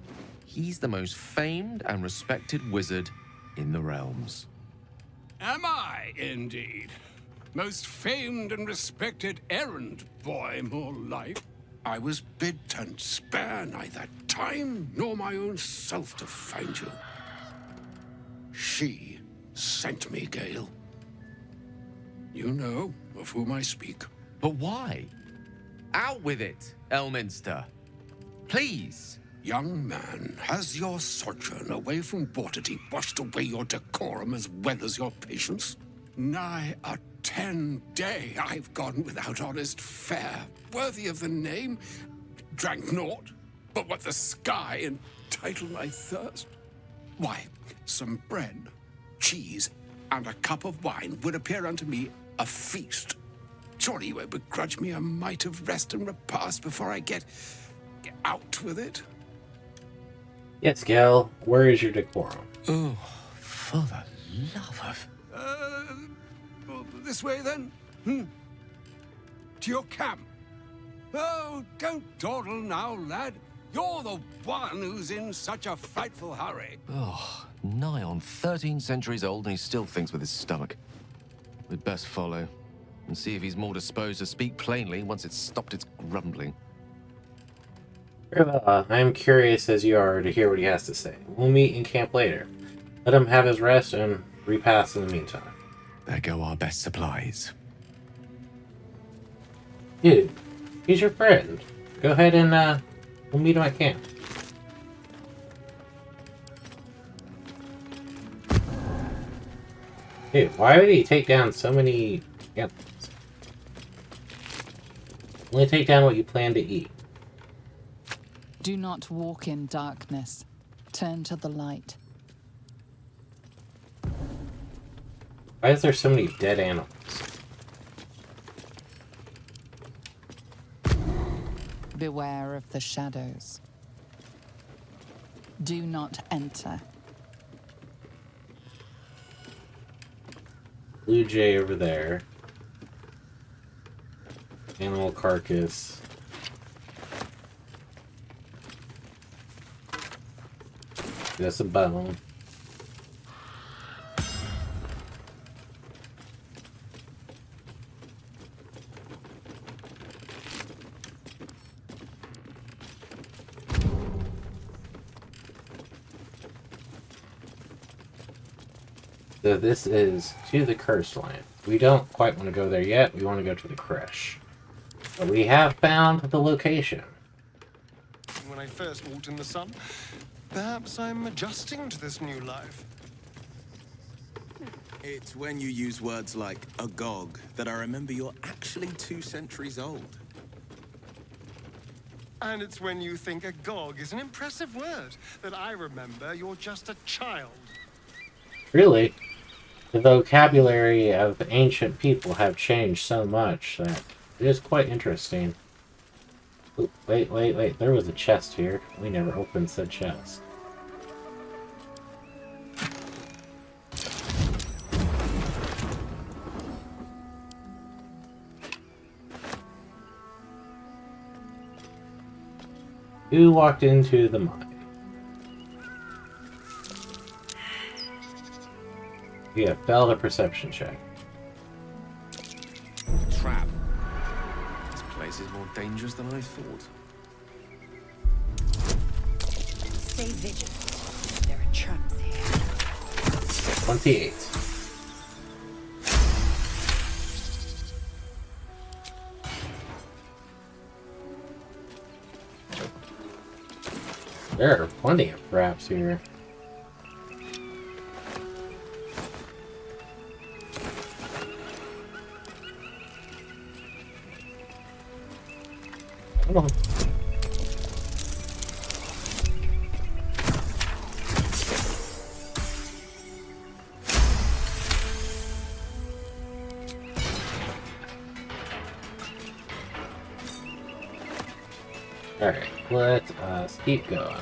he's the most famed and respected wizard in the realms. Am I, indeed? Most famed and respected errand boy, more like. I was bid to spare neither time nor my own self to find you. She sent me, Gale. You know of whom I speak. But why? Out with it, Elminster. Please. Young man, has your sojourn away from Waterdeep washed away your decorum as well as your patience? Nigh a 10-day I've gone without honest fare, worthy of the name. Drank naught, but what the sky entitled my thirst. Why, some bread, cheese, and a cup of wine would appear unto me a feast. Surely you won't begrudge me a mite of rest and repast before I get out with it? Yes, Gal, where is your decorum? Oh, for the love of... This way, then? To your camp. Oh, don't dawdle now, lad. You're the one who's in such a frightful hurry. Oh, nigh on 13 centuries old and he still thinks with his stomach. We'd best follow and see if he's more disposed to speak plainly once it's stopped its grumbling. I'm curious as you are to hear what he has to say. We'll meet in camp later. Let him have his rest and repass in the meantime. There go our best supplies. Dude, he's your friend. Go ahead and we'll meet him at camp. Dude, why would he take down so many animals? Only take down what you plan to eat. Do not walk in darkness. Turn to the light. Why is there so many dead animals? Beware of the shadows. Do not enter. Blue jay over there. Animal carcass. That's a bone. So this is to the Cursed Land. We don't quite want to go there yet. We want to go to the Creche. But we have found the location. When I first walked in the sun, perhaps I'm adjusting to this new life. It's when you use words like agog that I remember you're actually 2 centuries old. And it's when you think agog is an impressive word that I remember you're just a child. Really? The vocabulary of ancient people have changed so much that it is quite interesting. Ooh, wait. There was a chest here. We never opened said chest. Who walked into the mine? You have failed a perception check. Trap. This place is more dangerous than I thought. Stay vigilant. There are traps here. 28. There are plenty of traps here. Come on. Alright, let us keep going.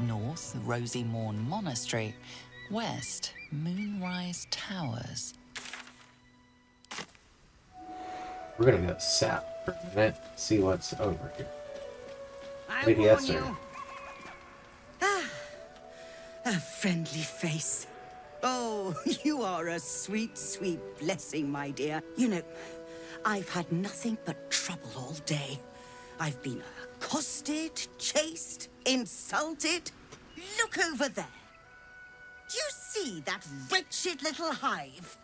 North, Rosymorn Monastery. West, Moonrise Towers. We're gonna go south for a minute, see what's over here. Lady warn Esther. you. A friendly face. Oh, you are a sweet, sweet blessing, my dear. You know, I've had nothing but trouble all day. I've been accosted, chased, insulted. Look over there. Do you see that wretched little hive?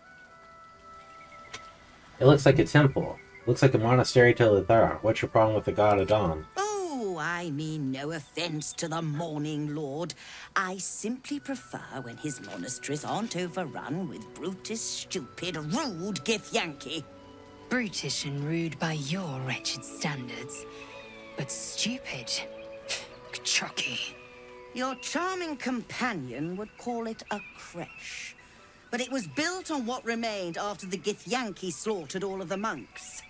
It looks like a temple. Looks like a monastery to Lothar. What's your problem with the god of dawn? Oh, I mean no offense to the Morning Lord. I simply prefer when his monasteries aren't overrun with brutish, stupid, rude Githyanki. Brutish and rude by your wretched standards, but stupid. Chucky. Your charming companion would call it a creche. But it was built on what remained after the Githyanki slaughtered all of the monks.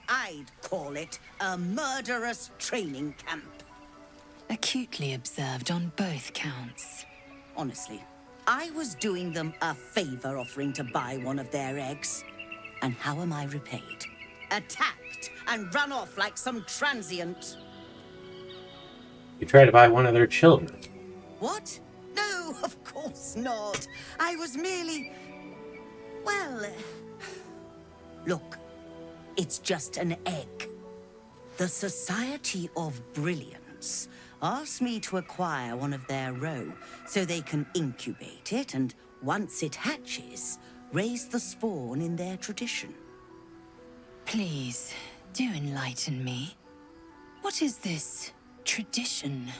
I'd call it a murderous training camp. Acutely observed on both counts. Honestly, I was doing them a favor offering to buy one of their eggs. And how am I repaid? Attacked and run off like some transient. You try to buy one of their children. What? No, of course not. I was merely... Well... Look, it's just an egg. The Society of Brilliance asked me to acquire one of their roe so they can incubate it and, once it hatches, raise the spawn in their tradition. Please, do enlighten me. What is this tradition?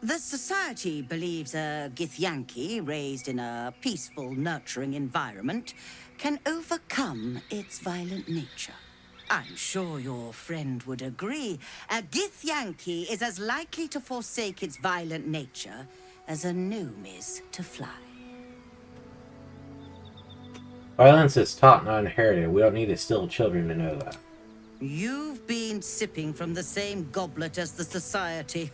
The Society believes a Githyanki raised in a peaceful, nurturing environment can overcome its violent nature. I'm sure your friend would agree. A Githyanki is as likely to forsake its violent nature as a gnome is to fly. Violence is taught, not inherited. We don't need to steal children to know that. You've been sipping from the same goblet as the Society.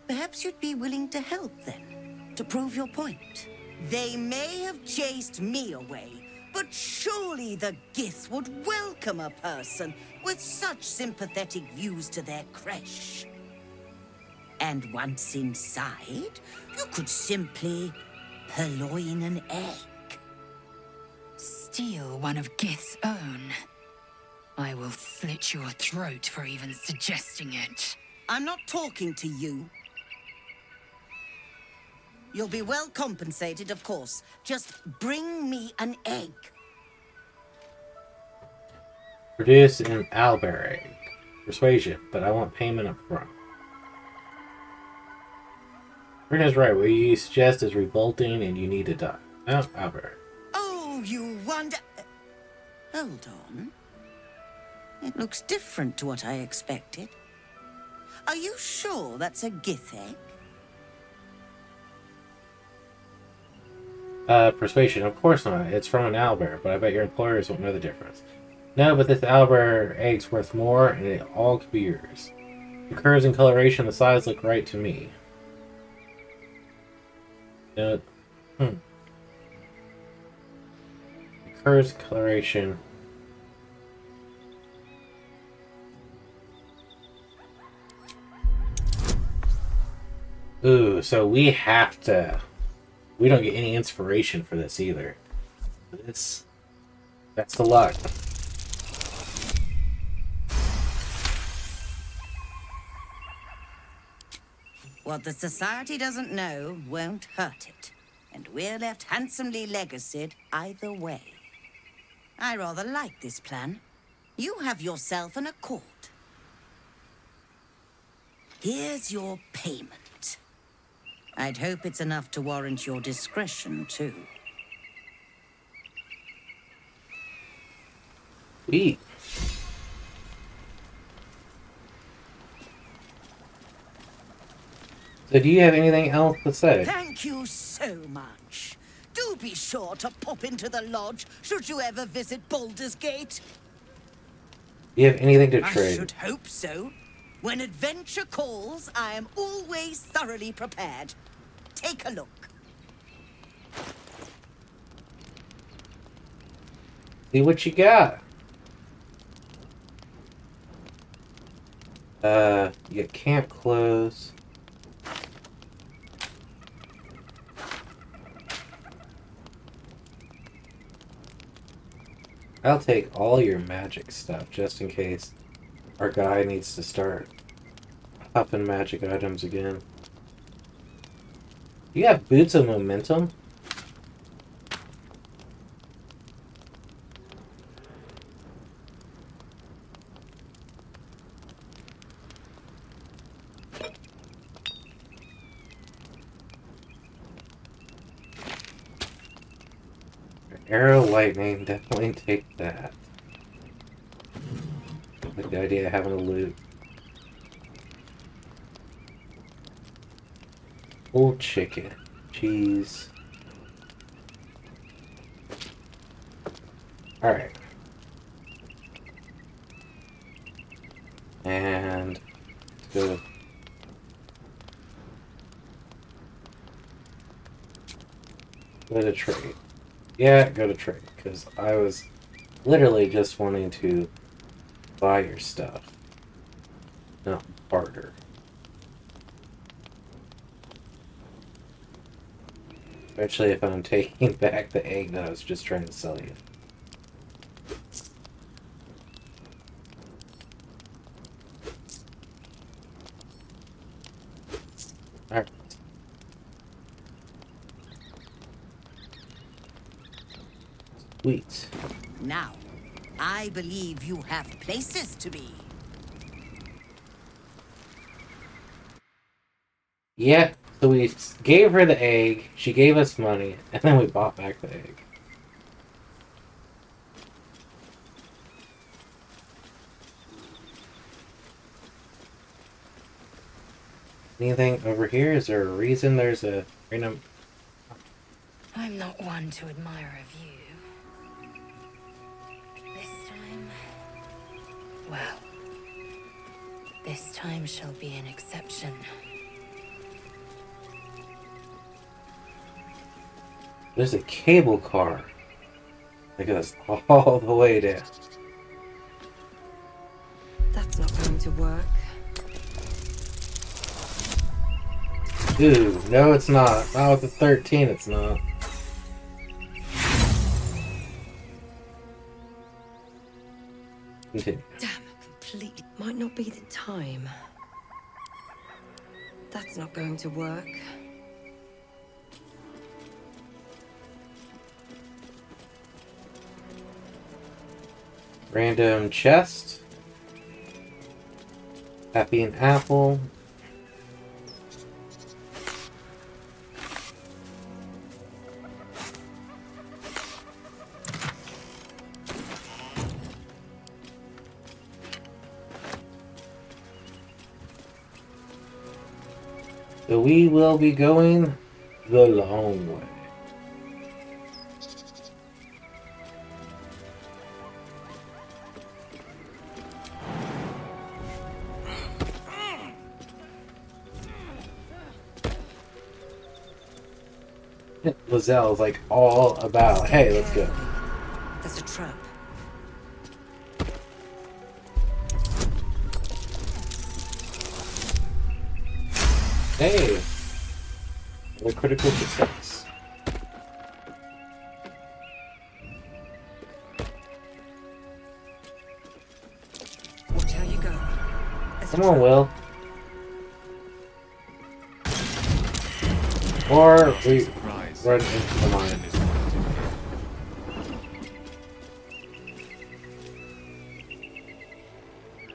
Perhaps you'd be willing to help then, to prove your point. They may have chased me away, but surely the Gith would welcome a person with such sympathetic views to their creche. And once inside, you could simply purloin an egg. Steal one of Gith's own? I will slit your throat for even suggesting it. I'm not talking to you. You'll be well compensated, of course. Just bring me an egg. Produce an owlbear egg. Persuasion, but I want payment up front. Rita's right. What you suggest is revolting and you need to die. No, owlbear. Oh, you wonder... Hold on. It looks different to what I expected. Are you sure that's a gith egg? Persuasion, of course not. It's from an owlbear, but I bet your employers won't know the difference. No, but this owlbear egg's worth more, and it all could be yours. The curves and coloration, the size look right to me. The curves, coloration. Ooh, so we have to... We don't get any inspiration for this either. That's the luck. What the Society doesn't know won't hurt it. And we're left handsomely legacied either way. I rather like this plan. You have yourself an accord. Here's your payment. I'd hope it's enough to warrant your discretion, too. Sweet. So do you have anything else to say? Thank you so much. Do be sure to pop into the lodge should you ever visit Baldur's Gate. Do you have anything to trade? I should hope so. When adventure calls, I am always thoroughly prepared. Take a look. See what you got. You got camp clothes. I'll take all your magic stuff just in case our guy needs to start upping magic items again. You have boots of momentum? Arrow lightning, definitely take that. Like the idea of having a loot. Old chicken, cheese. Alright. And let's go to trade. Yeah, go to trade, because I was literally just wanting to buy your stuff, not barter. Especially if I'm taking back the egg that I was just trying to sell you. Alright. Sweet. Now, I believe you have places to be. Yeah, so we gave her the egg, she gave us money, and then we bought back the egg. Anything over here? Is there a reason there's a random... I'm not one to admire a view. Well, this time shall be an exception. There's a cable car that goes all the way down. That's not going to work. Ooh, no it's not. Not with the 13 it's not. Continue. Damn, completely. Might not be the time. That's not going to work. Random chest. Happy and apple. So we will be going the long way. Lazelle's like all about, hey, let's go. There's a trap. Hey! The critical success. Watch how you go. Come on, Will. Or we run into the mine.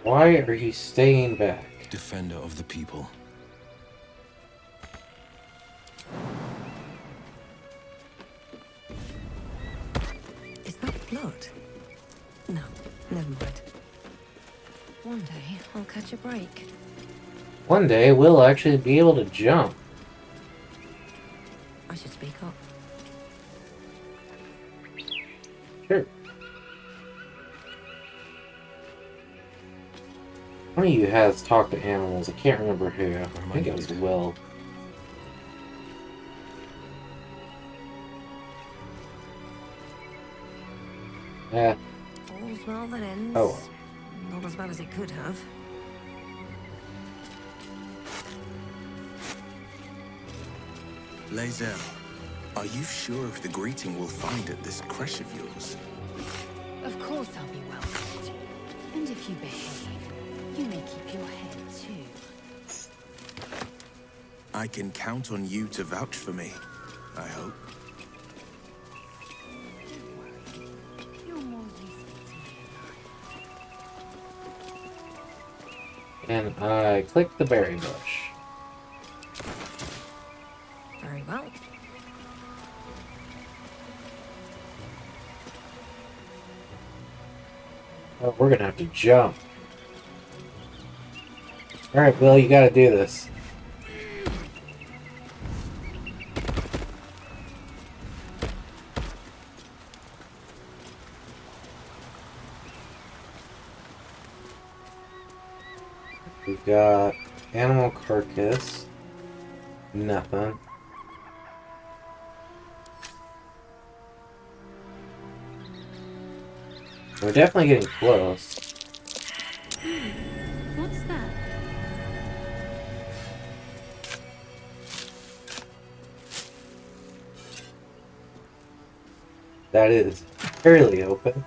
Why are you staying back? Defender of the people. Is that blood? No, never mind. One day I'll catch a break. One day we'll actually be able to jump. I should speak up. Sure. One of you has talked to animals. I can't remember who. I think it was Will. Yeah. All's well that ends. Oh. Not as bad as it could have. Lae'zel, are you sure of the greeting we'll find at this creche of yours? Of course I'll be welcomed. And if you behave, you may keep your head too. I can count on you to vouch for me, I hope. You're more useful to me. And I click the berry bush. Very well. Oh, we're gonna have to jump. Alright, Will, you gotta do this. We got animal carcass. Nothing. We're definitely getting close. What's that? That is fairly open.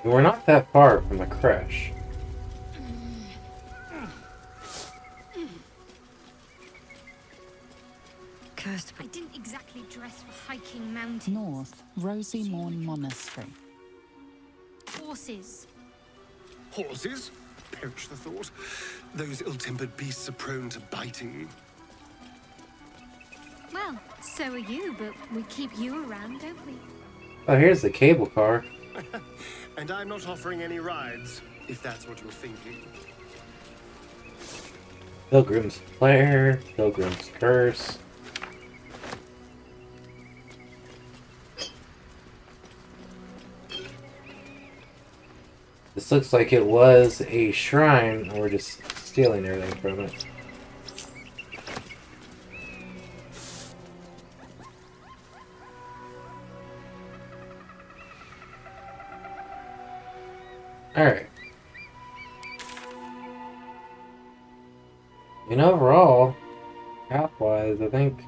And we're not that far from the creche. I didn't exactly dress for hiking mountains. North, Rosymorn Monastery. Horses. Horses? Perish the thought. Those ill-tempered beasts are prone to biting. Well, so are you, but we keep you around, don't we? Oh, here's the cable car. And I'm not offering any rides, if that's what you're thinking. Pilgrim's Flare, Pilgrim's Curse. This looks like it was a shrine, and we're just stealing everything from it. Alright. And overall, path-wise, I think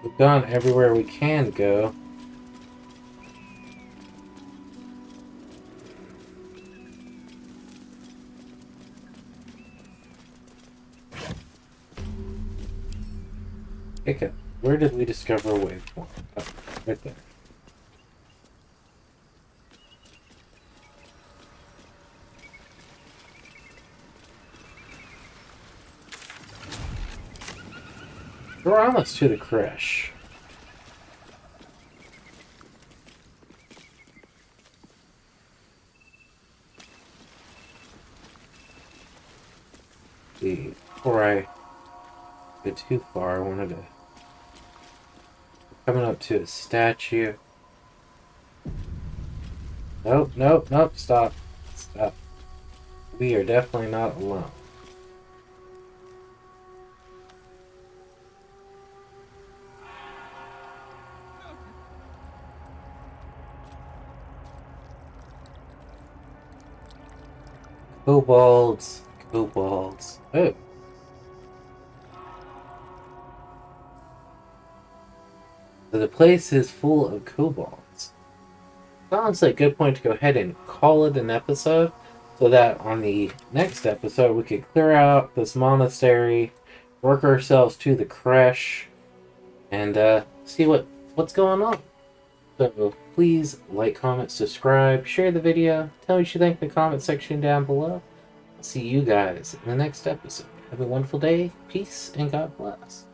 we've gone everywhere we can go. Okay, where did we discover a waypoint? Oh, right there. We're almost to the crash. Before I get too far, I wanted to... Coming up to a statue. Nope, nope, nope, stop. Stop. We are definitely not alone. Kobolds. Kobolds. Oh. So the place is full of kobolds. Sounds like a good point to go ahead and call it an episode, so that on the next episode we could clear out this monastery, work ourselves to the crash, and see what's going on. So please like, comment, subscribe, share the video, tell me what you think in the comment section down below. I'll see you guys in the next episode. Have a wonderful day, peace, and God bless.